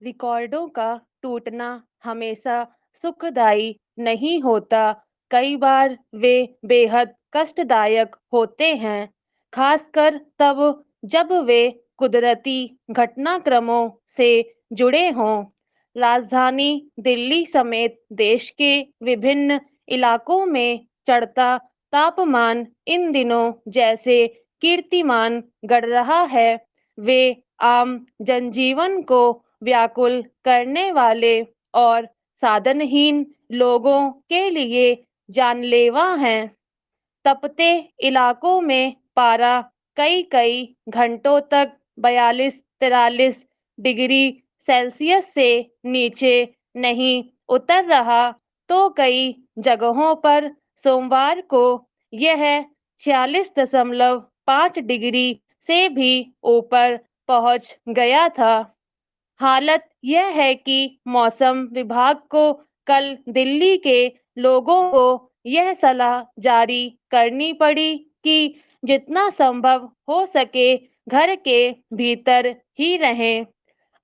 रिकॉर्डों का टूटना हमेशा सुखदायी नहीं होता। कई बार वे बेहद कष्टदायक होते हैं, खासकर तब जब वे कुदरती घटनाक्रमों से जुड़े हों। राजधानी दिल्ली समेत देश के विभिन्न इलाकों में चढ़ता तापमान इन दिनों जैसे कीर्तिमान गढ़ रहा है। वे आम जनजीवन को व्याकुल करने वाले और साधनहीन लोगों के लिए जानलेवा हैं। तपते इलाकों में पारा कई कई घंटों तक 42-43 डिग्री सेल्सियस से नीचे नहीं उतर रहा, तो कई जगहों पर सोमवार को यह 46.5 डिग्री से भी ऊपर पहुंच गया था। हालत यह है कि मौसम विभाग को कल दिल्ली के लोगों को यह सलाह जारी करनी पड़ी कि जितना संभव हो सके घर के भीतर ही रहें।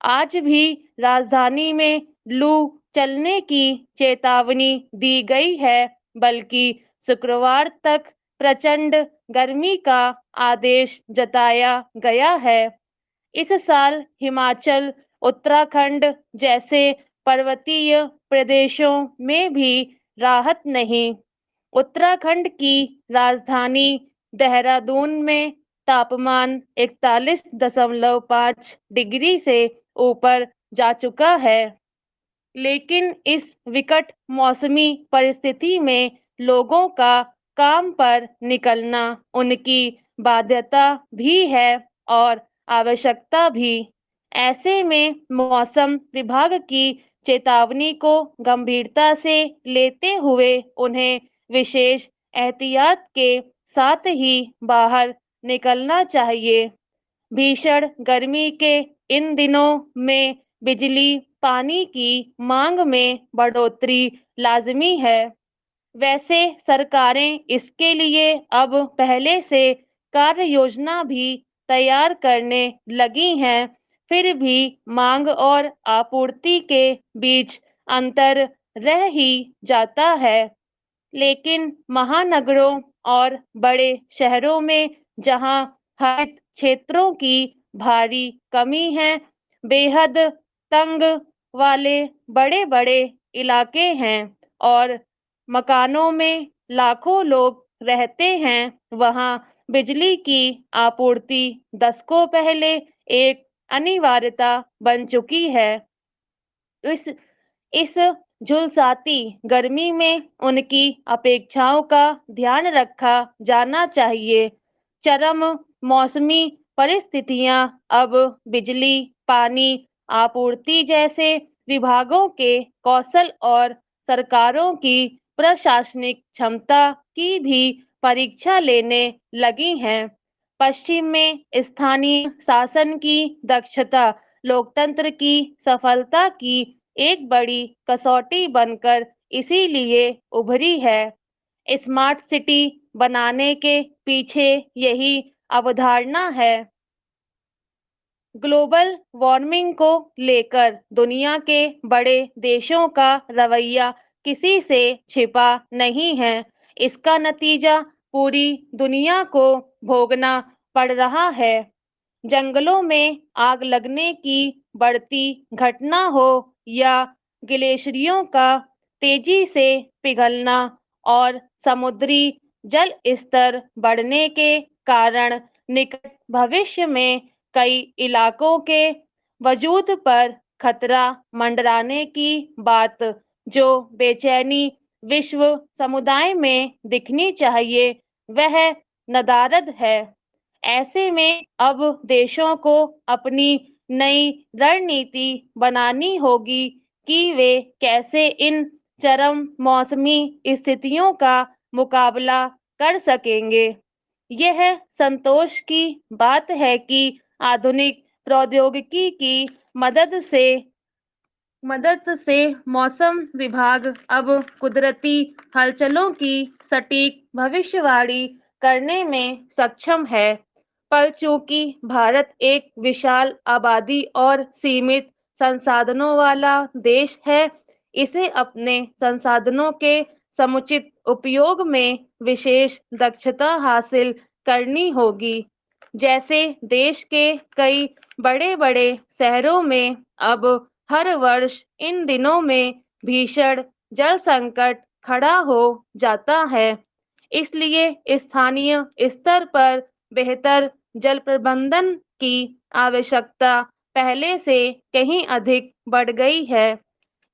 आज भी राजधानी में लू चलने की चेतावनी दी गई है, बल्कि शुक्रवार तक प्रचंड गर्मी का आदेश जताया गया है। इस साल हिमाचल, उत्तराखंड जैसे पर्वतीय प्रदेशों में भी राहत नहीं। उत्तराखंड की राजधानी देहरादून में तापमान 41.5 डिग्री से ऊपर जा चुका है। लेकिन इस विकट मौसमी परिस्थिति में लोगों का काम पर निकलना उनकी बाध्यता भी है और आवश्यकता भी। ऐसे में मौसम विभाग की चेतावनी को गंभीरता से लेते हुए उन्हें विशेष एहतियात के साथ ही बाहर निकलना चाहिए। भीषण गर्मी के इन दिनों में बिजली पानी की मांग में बढ़ोतरी लाजमी है। वैसे सरकारें इसके लिए अब पहले से कार्य योजना भी तैयार करने लगी हैं। फिर भी मांग और आपूर्ति के बीच अंतर रह ही जाता है। लेकिन महानगरों और बड़े शहरों में जहां हरित क्षेत्रों की भारी कमी है, बेहद तंग वाले बड़े-बड़े इलाके हैं और मकानों में लाखों लोग रहते हैं, वहां बिजली की आपूर्ति दशकों पहले एक अनिवार्यता बन चुकी है। इस इस झुलसाती गर्मी में उनकी अपेक्षाओं का ध्यान रखा जाना चाहिए। चरम मौसमी परिस्थितियां अब बिजली, पानी आपूर्ति जैसे विभागों के कौशल और सरकारों की प्रशासनिक क्षमता की भी परीक्षा लेने लगी हैं। पश्चिम में स्थानीय शासन की दक्षता लोकतंत्र की सफलता की एक बड़ी कसौटी बनकर इसीलिए उभरी है। स्मार्ट सिटी बनाने के पीछे यही अवधारणा है। ग्लोबल वार्मिंग को लेकर दुनिया के बड़े देशों का रवैया किसी से छिपा नहीं है। इसका नतीजा पूरी दुनिया को भोगना पड़ रहा है। जंगलों में आग लगने की बढ़ती घटना हो या ग्लेशियरों का तेजी से पिघलना और समुद्री जल स्तर बढ़ने के कारण निकट भविष्य में कई इलाकों के वजूद पर खतरा मंडराने की बात, जो बेचैनी विश्व समुदाय में दिखनी चाहिए, वह नदारद है। ऐसे में अब देशों को अपनी नई रणनीति बनानी होगी कि वे कैसे इन चरम मौसमी स्थितियों का मुकाबला कर सकेंगे। यह संतोष की बात है कि आधुनिक प्रौद्योगिकी की मदद से मौसम विभाग अब कुदरती हलचलों की सटीक भविष्यवाणी करने में सक्षम है। पर चूंकि भारत एक विशाल आबादी और सीमित संसाधनों वाला देश है। इसे अपने संसाधनों के समुचित उपयोग में विशेष दक्षता हासिल करनी होगी। जैसे देश के कई बड़े-बड़े शहरों में अब हर वर्ष इन दिनों में भीषण जल संकट खड़ा हो जाता है। इसलिए स्थानीय स्तर पर बेहतर जल प्रबंधन की आवश्यकता पहले से कहीं अधिक बढ़ गई है।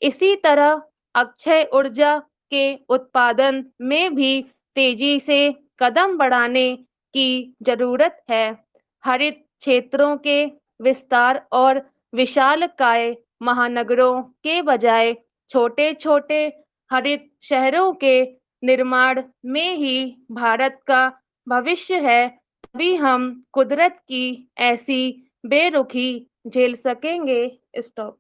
इसी तरह अक्षय ऊर्जा के उत्पादन में भी तेजी से कदम बढ़ाने की जरूरत है। हरित क्षेत्रों के विस्तार और विशालकाय महानगरों के बजाय छोटे-छोटे हरित शहरों के निर्माण में ही भारत का भविष्य है। तभी हम कुदरत की ऐसी बेरुखी झेल सकेंगे। स्टॉप।